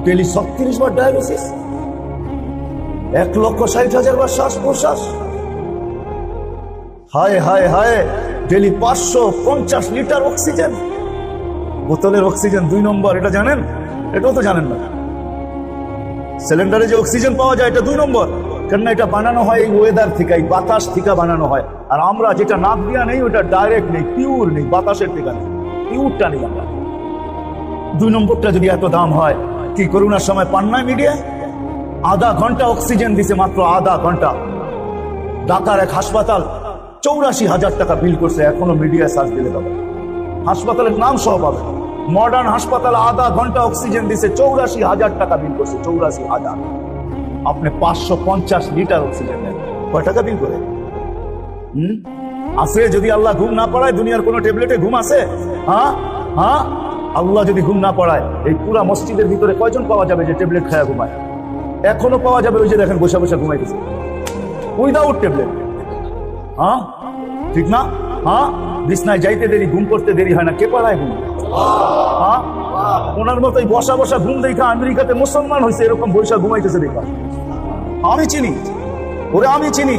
Daily 36 বার dialysis, 1,60,000 বার শ্বাস প্রশ্বাস। হায় হায় হায়, daily 550 litre oxygen, বোতলের অক্সিজেন 2 নম্বর, এটা জানেন? এটাও তো জানেন না। সিলিন্ডারে যে অক্সিজেন পাওয়া যায় এটা 2 নম্বর, কেননা এটা বানানো হয় এই ওয়েদার থেকে, এই বাতাস থেকে বানানো হয়। আর আমরা যেটা নাক দিয়া নেই ওটা ডাইরেক্ট নেই, পিওর নেই, বাতাসের থেকে নেই, পিওরটা নেই আমরা। 2 নম্বরটা যদি এত দাম হয়, কি করোনার সময় পান না মিডিয়ায়? আধা ঘন্টা অক্সিজেন দিছে, মাত্র আধা ঘন্টা। ঢাকার এক হাসপাতাল 84,000 টাকা বিল করছে, এখনো মিডিয়ায় সার্চ দিলে পাবে, হাসপাতালের নাম সহ পাবে। মডার্ন হাসপাতাল আধা ঘন্টা অক্সিজেন দিছে, 84,000 টাকা বিল করছে, 84,000। আপনি 550 লিটার অক্সিজেন নেন, কয় টাকা বিল করে? আছে? যদি আল্লাহ ঘুম না পড়ায়, দুনিয়ার কোন ট্যাবলেটে ঘুম আছে? হ্যাঁ হ্যাঁ, আল্লাহ যদি ঘুম না পড়ায়, এই পুরা মসজিদের ভিতরে কয়জন পাওয়া যাবে যে ট্যাবলেট খায়া ঘুমায়? এখনো পাওয়া যাবে, ওই যে দেখেন বসে বসে ঘুমাইতেছে উইদাউট ট্যাবলেট। হ্যাঁ ঠিক না? হ্যাঁ, বিছনায় যাইতে দেরি, ঘুম করতে দেরি হয় না, কে পাড়ায় ঘুম? হ্যাঁ, ওনার মতোই বসা বসা ঘুম দেখা আমেরিকাতে মুসলমান হয়েছে, এরকম বৈশা ঘুমাইতেছে দেখা। আমি চিনি ওরে, আমি চিনি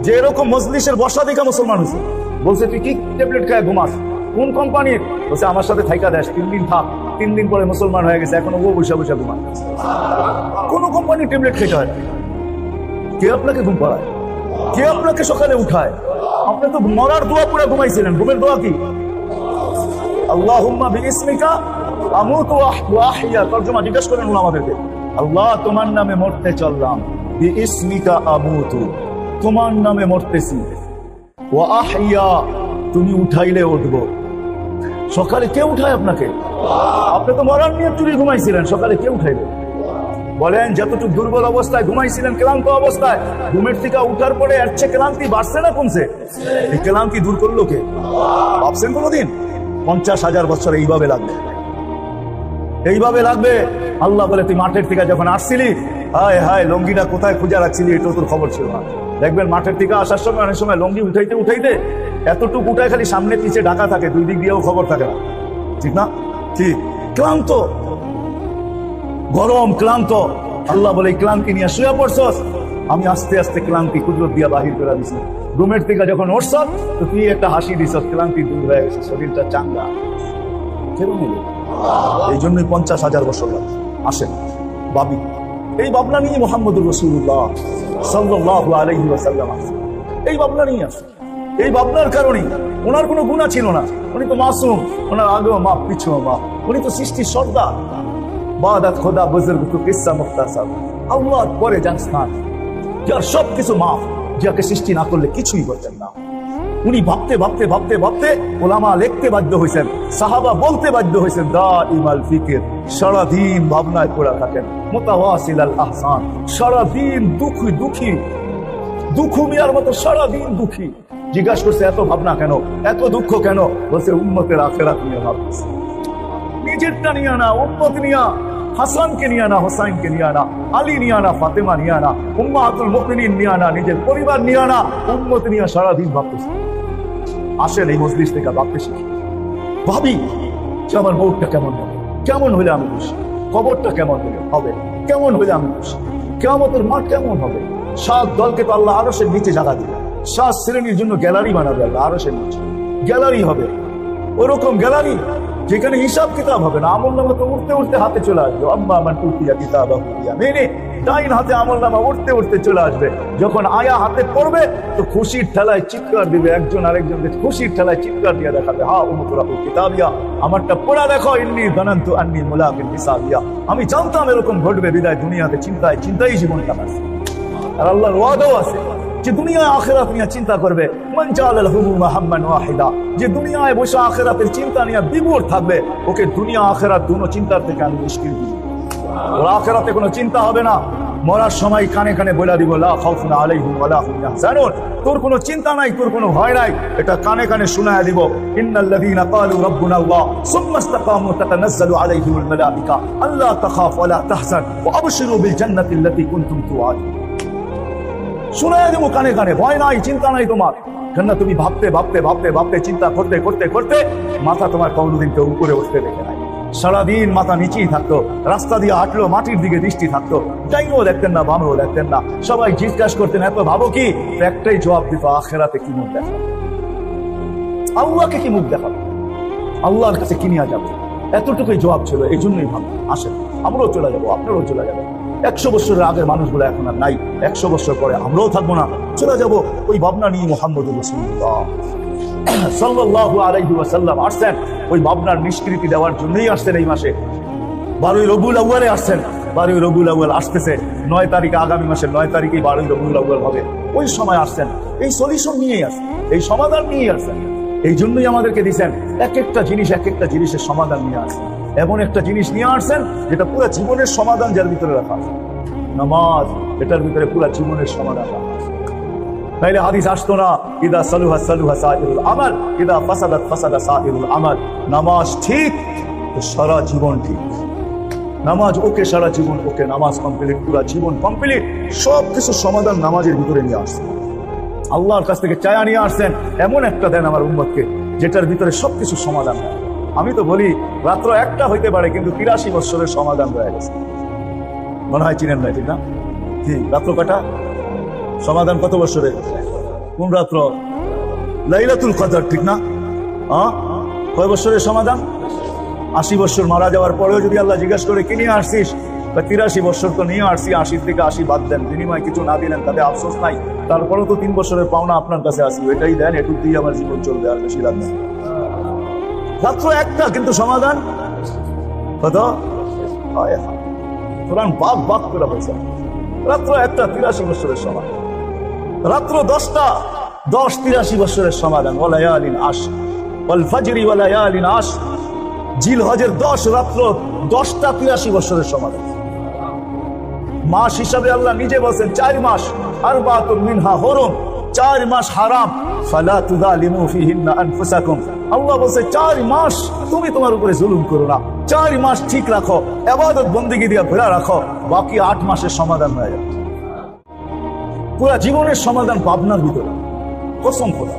যে এরকম মজলিসের বসা দেখা মুসলমান হয়েছে। বলছে তুই কি ট্যাবলেট খায় ঘুমাস? কোন কোম্পানির? বলছে আমার সাথে থাইকা দেশ, 3 দিন থাক। 3 দিন পরে মুসলমান হয়ে গেছে, এখনো ও বৈশা বৈশা ঘুমায়। কোন কোম্পানির ট্যাবলেট খেতে হয়? কে আপনাকে ঘুম পাড়ায়? কে আপনাকে সকালে উঠায়? আপনি তো মরার দোয়া পড়ে ঘুমাইছিলেন। ঘুমের দোয়া কি? আল্লাহুম্মা বিইসমিকা আমুতু ওয়া আহইয়া। তরজমা জিজ্ঞেস করেন আমাদেরকে, আল্লাহ তোমার নামে মরতে চললাম, বিইসমিকা আমুতু, তোমার নামে মরতেছি, ওয়া আহইয়া, তুমি উঠাইলে উঠবো। সকালে কে উঠায় আপনাকে? আপনি তো মরার নিয়ে চুরি ঘুমাইছিলেন, সকালে কে উঠাইবে? বলেন, যতটুকু দুর্বল অবস্থায় ঘুমাইছিলেন, ক্লান্ত অবস্থায়, ঘুমের থেকে উঠার পরে এর চেয়ে ক্লান্তি বাড়ছে না কমছে? এই ক্লান্তি দূর করলো কে? ভাবছেন কোনোদিন? 50,000 বছর এইভাবে লাগবে, এইভাবে লাগবে। আল্লাহ বলে তুই মাঠের থেকে যখন আসছিলি, হায় হায় লঙ্গিটা কোথায় খুঁজে রাখছিলি, এটাও তোর খবর ছিল না। দেখবেন মাঠের থেকে আসার সময় অনেক সময় লঙ্গি উঠাইতে উঠাইতে এতটুকু উঠায় খালি সামনে পিছিয়ে ঢাকা থাকে, 2 দিক দিয়েও খবর থাকে না, ঠিক না? ঠিক, ক্লান্ত, গরম, ক্লান্ত। আল্লাহ বলে ক্লান্তি নিয়ে শুয়ে পড়ছস, আমি আস্তে আস্তে ক্লান্তি কুদরত দিয়া বাহির করে দিছি। ঘুমের থেকে যখন উঠছ তো তুই একটা হাসি দিছ, ক্লান্তি দূর হয়ে গেছে, শরীরটা চাঙ্গা। কেন নিল? এই জন্যই 50,000 বছর লাগে। আসেন ভাবি, এই ভাবনা নিয়ে মুহাম্মদুর রাসূলুল্লাহ সাল্লাল্লাহু আলাইহি ওয়াসাল্লাম আছে, এই ভাবনা নিয়ে আছে। এই ভাবনার কারণে ওনার কোনো গুনাহ ছিল না, উনি তো মাসুম, ওনার আগেও মাপ পিছুও মাপ, উনি তো সৃষ্টির সর্দার। বাদাত খোদা বুজুর্গ তো কিসসা মুখতাসার, আল্লাহর পরে যান স্থান, যার সবকিছু মাফ, যাকে সৃষ্টি না করলে কিছুই করতেন না। উনি ভাবতে ভাবতে ভাবতে ভাবতে ওলামা লিখতে বাধ্য হয়েছেন, সাহাবা বলতে বাধ্য হয়েছেন, দাইমাল ফিকির, সারাদিন ভাবনায় পড়া থাকেন, মুতাওয়াসিল আল আহসান, সারাদিন দুঃখী দুঃখী, দুঃখমিয়ার মতো সারাদিন দুঃখী। জিজ্ঞাসা করছে এত ভাবনা কেন, এত দুঃখ কেন? বলছে উম্মতের আখিরাত নিয়ে ভাবতেছে, নিজেরটা নিয়ে না, উম্মত নিয়ে, হাসানকে নিয়ে আনা, হোসাইনকে নিয়ে আনা, আলী নিয়ে আনা, ফাতেমা নিয়ে আনা, উম্মাতুল মুমিনিন নিয়ে আনা, নিজের পরিবার নিয়ে আনা, উম্মত নিয়ে সারাদিন ভাবতেছে। আসেন এই মজলিস থেকে ভাবতে শিখি, ভাবি যে আমার মৌতটা কেমন হবে, কেমন হলে আমি খুশি, কবরটা কেমন হলে হবে, কেমন হলে আমি খুশি, কিয়ামতের মাঠ কেমন হবে। 7 দলকে তো আল্লাহ আরশের নিচে জায়গা দিবে, 7 শ্রেণীর জন্য গ্যালারি বানাবে আল্লাহ আরশের নিচে, গ্যালারি হবে, ওরকম গ্যালারি যেখানে হিসাব কিতাব হবে না, আমলনামা তো উঠতে উঠতে হাতে চলে আসবে। আম্মা মান উতিয়া কিতাবাহু বিয়ামিনি, ডাইন হাতে আমলনামা উঠতে উঠতে চলে আসবে। যখন আয়া হাতে পড়বে তো খুশির ঠেলায় চিৎকার দিবে, একজন আরেকজনকে খুশির ঠেলায় চিৎকার দিয়ে দেখাবে, হা উমতুরাহু কিতাবিয়া, আমারটা পড়া দেখো, ইন্নী যানানতু আন্নী মুলাকিন হিসাবিয়া, আমি জানতাম এরকম ঘটবে, বিদায় দুনিয়াতে চিন্তায় চিন্তাই জীবন কাটাচ্ছে। আর আল্লাহর ওয়াদাও আছে যে দুনিয়া আখিরাত নিয়ে চিন্তা করবে, মান জাআলা লাহু মুহাম্মান ওয়াহিদা, যে দুনিয়ায় বসে আখিরাতের চিন্তা নিয়ে বিভোর থাকবে, ওকে দুনিয়া আখিরাত দুনো চিন্তার থেকে আমি মুশকিল দিব। ওর আখিরাতে কোনো চিন্তা হবে না। মরার সময় কানে কানে বলে দিব, লা খাউফুন আলাইহিম ওয়া লা হুম ইয়াহজানুন, তোর কোনো চিন্তা নাই, তোর কোনো ভয় নাই, এটা কানে কানে শোনায় দিব। ইন্নাল্লাযীনা ক্বালু রাব্বুনা আল্লাহ সুম্মা ইসতাকামু তাতানাজ্জালু আলাইহিমুল মালায়েকা আল্লা তাখাফু ওয়া লা তাহজান ওয়া আবশিরু বিল জান্নাতি আল্লাতী কুনতুম তুআদুন। শোনায় দেবো কানে কানে, ভয় নাই, চিন্তা নাই তোমার। কেননা তুমি ভাবতে ভাবতে ভাবতে ভাবতে চিন্তা করতে করতে করতে মাথা তোমার কোনোদিন কেউ উপরে উঠতে দেখে নাই। সারাদিন মাথা নিচেই থাকতো, রাস্তা দিয়ে হাঁটলো মাটির দিকে দৃষ্টি থাকতো, ডাইনও দেখতেন না বামও দেখতেন না। সবাই জিজ্ঞাসা করতেন এত ভাবো কি? একটাই জবাব দিত, আখেরাতে কি মুখ দেখাবো, আল্লাহকে কি মুখ দেখাবো, আল্লাহর কাছে কি নিয়ে যাবো, এতটুকুই জবাব ছিল। এই জন্যই ভাবো আসেন আমরাও চলে যাবো, আপনারাও চলে যাবেন। 100 বছরের আগের মানুষগুলো এখন আর নাই, 100 বছর পরে আমরাও থাকবো না, চলে যাবো। ওই ভাবনা নিয়ে মুহাম্মদুর রাসূলুল্লাহ সাল্লাল্লাহু আলাইহি ওয়াসাল্লাম আসছেন। ওই ভাবনার নিষ্কৃতি দেওয়ার জন্যই আসছেন এই মাসে। 12ই রবিউল আউয়ালে আসছেন। 12ই রবিউল আউয়াল আসতেছে 9 তারিখে, আগামী মাসের 9 তারিখে 12ই রবিউল আউয়াল হবে। ওই সময় আসছেন, এই সলিউশন নিয়েই আসছেন, এই সমাধান নিয়েই আসছেন। এই জন্যই আমাদেরকে দিচ্ছেন এক একটা জিনিস, এক একটা জিনিসের সমাধান নিয়ে আসছেন। এমন একটা জিনিস নিয়ে আসছেন যেটা পুরো জীবনের সমাধান যার ভিতরে রাখা আছে। নামাজ, এটার ভিতরে পুরো জীবনের সমাধান রাখা আছে। তাইলে হাদিস আসতো না, ইদা সালুহা সালুহা সাইরুল আমাল, ইদা ফাসাদাত ফাসাদা সাইরুল আমাল। নামাজ ঠিক তো সারা জীবন ঠিক। নামাজ ওকে, সারা জীবন ওকে, নামাজ কমপ্লিট, পুরো জীবন কমপ্লিট। সব কিছু সমাধান নামাজের ভিতরে নিয়ে আসছেন। আল্লাহর কাছ থেকে চায়া নিয়ে আসছেন, এমন একটা দেন আমার উম্মতকে যেটার ভিতরে সবকিছু সমাধান। আমি তো বলি রাত্র একটা হইতে পারে, কিন্তু 83 বছরের সমাধান রয়ে গেছে। মনে হয় চিনেন না, ঠিক না? কি রাত্র কটা সমাধান? কত বছরের? কোন রাত্র? লাইলাতুল কদর, ঠিক না? কয় বছরের সমাধান? 80 বছর মারা যাওয়ার পরেও যদি আল্লাহ জিজ্ঞাসা করে কি নিয়ে আসছিস, 83 বছর তো নিয়ে আসছি, 80 থেকে 80 বাদ দেন, বিনিময় কিছু না দিলেন তাতে আফসোস নাই, তারপরেও তো 3 বছরের পাওনা আপনার কাছে আসি, এটাই দেন, এটুক দিয়ে আমার জীবন চলবে, আর বেশি রাত নেই। রাত্র একটা, কিন্তু সমাধান কত? কোরআন বাক বাক করে বলছে রাত্র একটা 83 বছরের সমাধান। রাত্র 10টা, 10 83 বছরের সমাধান। ওয়ালায়ালিন আশ ওয়াল ফাজরি ওয়ালায়ালিন আশ, জিলহজের 10 রাত্র 10টা 83 বছরের সমাধান। মাস হিসাবে আল্লাহ নিজে বলছেন 4 মাস, আরবাতুন মিনহা হুরুম, 4 মাস হারাম, ফালা তুযালিমু ফিহিন্না আনফুসাকুম। আল্লাহ বলছে 4 মাস তুমি তোমার উপরে জুলুম করো না, 4 মাস ঠিক রাখো, ইবাদত বন্দেগী দিয়ে ভরা রাখো, বাকি 8 মাসের সমাধান হয়ে যাবে। পুরো জীবনের সমাধান ভাবনার ভিতরে। কসম খোদা,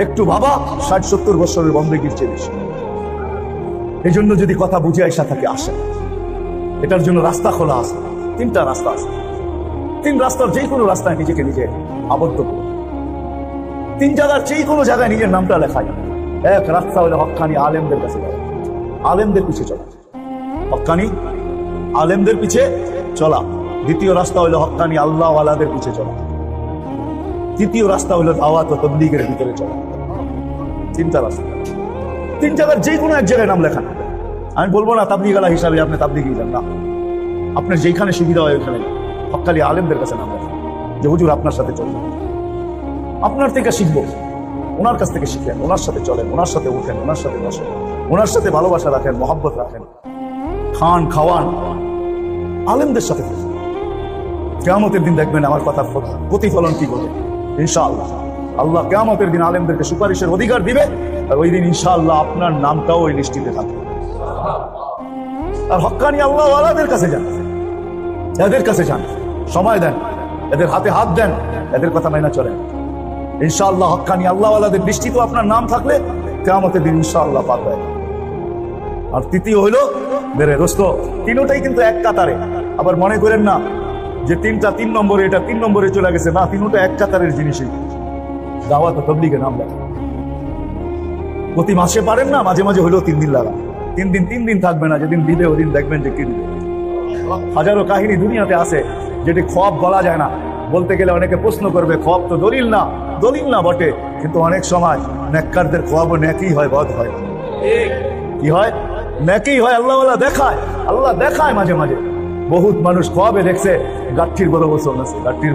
একটু ভাবা 60-70 বছরের বন্দেগীর চেয়ে বেশি। এই জন্য যদি কথা বুঝে আইসা থাকে আসেন, এটার জন্য রাস্তা খোলা আছে। 3টা রাস্তা আছে। 3 রাস্তার যে কোনো রাস্তায় নিজেকে নিজে আবদ্ধ করুন। 3 জায়গার যে কোনো জায়গায় নিজের নামটা লেখাই। এক রাস্তা হলে হক্কানি আলেমদের কাছে যাওয়া, আলেমদের পিছে চলা, হক্কানি আলেমদের পিছে চলা। দ্বিতীয় রাস্তা হলো হক্কানি আল্লাহওয়ালাদের পিছে চলা। তৃতীয় রাস্তা হলো দাওয়াত ও তাবলীগের ভিতরে চলা। 3টা রাস্তা। 3 জায়গার যে কোনো এক জায়গায় নাম লেখান। আমি বলবো না তাবলীগওয়ালা হিসাবে আপনি তাবলীগই যান না, আপনার যেখানে সুবিধা হয় ওইখানে হক্কানি আলেমদের কাছে নাম লেখান, যে হুজুর আপনার সাথে চলবেন, আপনার থেকে শিখবো, ওনার কাছ থেকে শিখেন, ওনার সাথে চলেন, ওনার সাথে উঠেন, ওনার সাথে বসেন, ওনার সাথে ভালোবাসা রাখেন, মহব্বত রাখেন, খান খাওয়ান, আলেমদের সাথে। কিয়ামতের দিন দেখবেন আমার কথার প্রতিফলন কি বলে। ইনশাআল্লাহ আল্লাহ কিয়ামতের দিন আলেমদেরকে সুপারিশের অধিকার দিবে, আর ওই দিন ইনশাআল্লাহ আপনার নামটাও ওই লিস্টিতে থাকবে। আর হক্কানি আল্লাহওয়ালাদের কাছে যান, এদের কাছে যান, সময় দেন, এদের হাতে হাত দেন, এদের কথা মেনে চলেন। ইনশাআল্লাহ হক্কানি আল্লাহওয়ালাদের দৃষ্টিতে আপনার নাম থাকলে কিয়ামতের দিন ইনশাআল্লাহ পাবে। আর তৃতীয় হইল বেরে দোস্ত, 3টাই কিন্তু এক কাতারে। আবার মনে করেন না যে 3টা 3 নম্বরে, এটা 3 নম্বরে চলে গেছে, না, 3টা এক কাতারের জিনিসই। দাওয়াত ও তাবলীগের নাম লেখা। প্রতি মাসে পারেন না, মাঝে মাঝে হইলেও 3 দিন লাগা। 3 দিন থাকবে না, যেদিন দিবে ওদিন দেখবেন যে কি দিবে। হাজারো কাহিনী দুনিয়াতে আছে যেটি খোয়াব বলা যায় না। বলতে গেলে অনেকে প্রশ্ন করবে খোয়াব তো দলিল না, দলিল না বটে, কিন্তু অনেক সময় নেককারদের খোয়াবও নেকি হয়, বদ হয়। কি হয়? নেকি হয়। আল্লাহওয়ালা দেখায়, আল্লাহ দেখায় মাঝে মাঝে। বহুত মানুষ খোয়াবে দেখছে গাঠির বড় ওজন আছে, গাঠির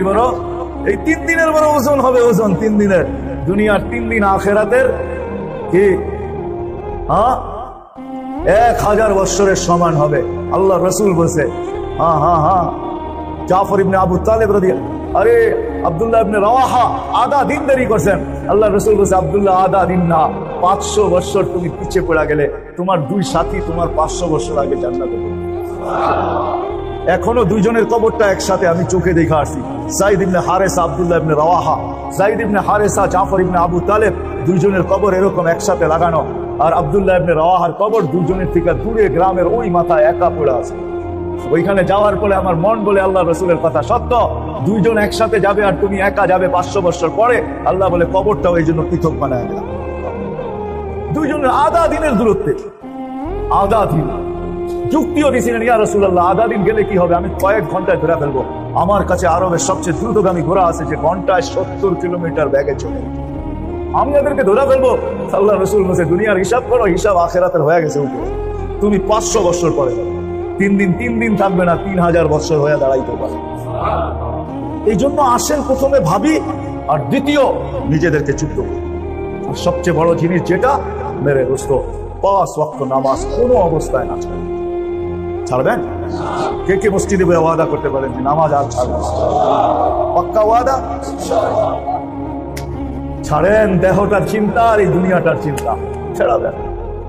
বড় এই 3 দিনের বড় ওজন হবে, ওজন 3 দিনের। দুনিয়ার 3 দিন আখেরাতের কি 1000 বৎসরের সমান হবে। আল্লাহ রসুল বলছে, জাফর ইবনে আবু তালেব আরে আব্দুল্লাহ ইবনে রাওয়াহা আধা দিন দেরি করছেন। আল্লাহ রসুল বলছে, আব্দুল্লাহ আধা দিন না, 500 বৎসর তুমি পিছিয়ে পড়া গেলে তোমার 2 সাথী তোমার 500 বৎসর আগে জান্নাতে। এখনো 2 জনের কবরটা একসাথে আমি চোখে দেখে আসছি। যায়েদ ইবনে হারেসা, আব্দুল্লাহ ইবনে রাওয়াহা, যায়েদ ইবনে হারেসা, জাফর ইবনে আবু তালেব, 2 জনের কবর এরকম একসাথে লাগানো। আর আব্দুল্লাহ ইবনে রাওয়াহার কবর দুজনের থেকে দূরে গ্রামের ওই মাথায় একা পড়ে আছে। ওইখানে যাওয়ার পরে আমার মন বলে আল্লাহ রসুলের কথা সত্য, দুইজন একসাথে যাবে আর তুমি একা যাবে 500 বছর পরে। আল্লাহ বলে কবরটাও এই জন্য পৃথক বানায় দিলাম। দুইজনের আধা দিনের দূরত্বে, আধা দিন। যুক্তিও দিয়েছিলেন, ইয়া রাসূলুল্লাহ আধা দিন গেলে কি হবে, আমি কয়েক ঘন্টায় ঘোরা ফেলবো। আমার কাছে আরবের সবচেয়ে দ্রুতগামী ঘোড়া আছে যে ঘন্টায় 70 কিলোমিটার বেগে চলে, আমি এদেরকে ধরে ফেলবো। আল্লাহ রসুল বলছে দুনিয়ার হিসাব করো, হিসাব আখেরাতের হয়ে গেছে উপরে। তুমি 500 বছর পরে যাবে, 3 দিন থাকবে না, 3000 বছর হয়ে দাঁড়াইতে পারে। এই জন্য আসেন প্রথমে ভাবি, আর দ্বিতীয় নিজেদেরকে যুক্ত করি। আর সবচেয়ে বড় জিনিস যেটা, মেরে দোস্ত, 5 ওয়াক্ত নামাজ কোনো অবস্থায় না ছাড়বেন। কে কে মসজিদে ওয়াদা করতে পারেন যে নামাজ আর ছাড়বেন? পাক্কা ওয়াদা? ছাড়েন দেহটার চিন্তা আর এই দুনিয়াটার চিন্তা ছেড়া দেন,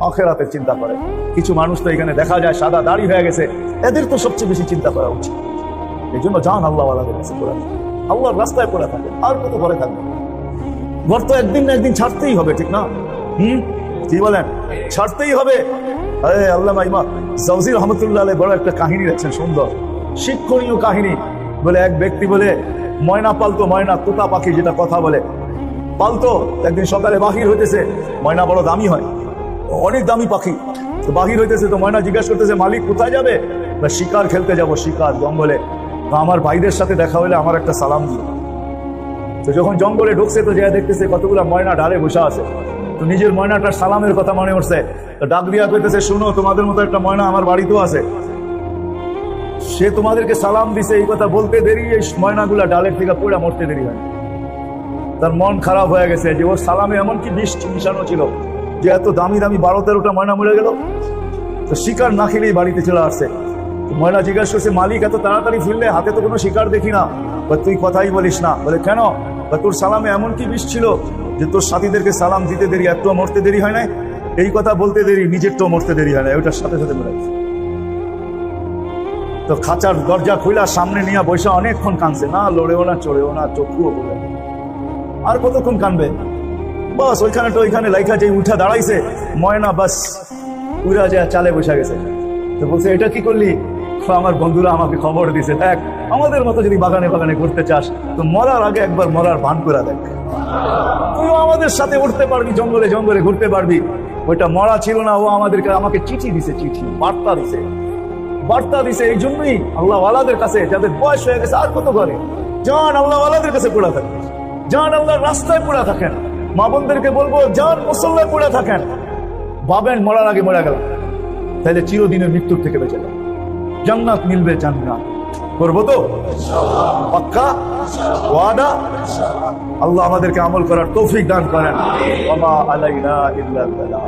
আখেরাতের চিন্তা করেন। কিছু মানুষ তো এখানে দেখা যায় সাদা দাড়ি হয়ে গেছে, এদের তো সবচেয়ে বেশি চিন্তা করা উচিত। এই জন্য যান আল্লাহওয়ালাদের কাছে পড়ে থাকেন, আল্লাহর রাস্তায় পড়ে থাকেন, আর কত পরে থাকবেন। ঘর তো একদিন না একদিন ছাড়তেই হবে, ঠিক না? কি বলেন? ছাড়তেই হবে। আল্লামা ইমাম জাওজি রহমতুল্লাহ আলাইহি বড় একটা কাহিনী রাখছেন, সুন্দর শিক্ষণীয় কাহিনী। বলে এক ব্যক্তি বলে ময়না পালতো, ময়না তোতা পাখি যেটা কথা বলে পালতো। একদিন সকালে বাহির হইতেছে, ময়না বড় দামি হয়, অনেক দামি পাখি। তো বাহির হইতেছে, তো ময়না জিজ্ঞাসা করতেছে মালিক কোথায় যাবে? শিকার খেলতে যাব, শিকার জঙ্গলে। তো আমার ভাইদের সাথে দেখা হলে আমার একটা সালাম দিও। তো যখন জঙ্গলে ঢুকছে তো যা দেখতেছে কতগুলো ময়না ডালে বসে আছে। তো নিজের ময়নাটার সালামের কথা মনে উঠছে, তো ডাক দিয়া কইতেছে শুনো, তোমাদের মতো একটা ময়না আমার বাড়িতেও আছে, সে তোমাদেরকে সালাম দিছে। এই কথা বলতে দেরি এই ময়নাগুলা ডালের থেকে পড়ে মরতে দেরি হয়। তার মন খারাপ হয়ে গেছে যে ওর সালামে এমনকি বিষ মিশানো ছিল যে এত দামি দামি 12-13টা ময়না মরে গেল। তো শিকার না খেলেই বাড়িতে চলে আসছে। ময়না জিজ্ঞাসা করছে মালিক এত তাড়াতাড়ি ফিরলে, হাতে তো কোনো শিকার দেখি না। তুই কথাই বলিস না। বলে কেন? তোর সালামে এমন কি বিষ ছিল যে তোর সাথীদেরকে সালাম দিতে দেরি, একটু মরতে দেরি হয় না। এই কথা বলতে দেরি, নিজেরটাও মরতে দেরি হয় না, ওটার সাথে সাথে মরে গেছে। তো খাঁচার দরজা খুলা সামনে নিয়ে বৈশা অনেকক্ষণ কাঁদছে, না লড়েও না চড়েও না, চক্ষুও বলে। আর কতক্ষণ কানবে? বাস ওইখানে তো ওইখানে লাইখা যে উঠা দাঁড়াইছে ময়না, বাস উড়া যায় চালে বসে গেছে। তো বলছে এটা কি করলি? আমার বন্ধুরা আমাকে খবর দিছে, দেখ আমাদের মতো যদি বাগানে বাগানে ঘুরতে চাস তো মরার আগে একবার মরার ভান করে দেখ, তুইও আমাদের সাথে উঠতে পারবি, জঙ্গলে জঙ্গলে ঘুরতে পারবি। ওইটা মরা ছিল না, ও আমাকে চিঠি দিছে, চিঠি বার্তা দিছে, বার্তা দিছে। এই জন্যই আল্লাহ ওয়ালাদের কাছে, যাদের বয়স হয়ে গেছে আর কত করে, যান আল্লাহ ওয়ালাদের কাছে পড়ে থাকেন, যান আল্লাহর রাস্তায় পড়ে থাকেন। মা বোনদেরকে বলবো যান মুসল্লায় পড়ে থাকেন। ভাবেন মরার আগে মরে গেল, তাহলে চিরদিনের মৃত্যুর থেকে বেঁচে যাবে, জান্নাত মিলবে। জান্নাত করবো তো পাক্কা ওয়াদা। আল্লাহ আমাদেরকে আমল করার তৌফিক দান করেন। ওয়া মা আলাইনা ইল্লাল বালাগ।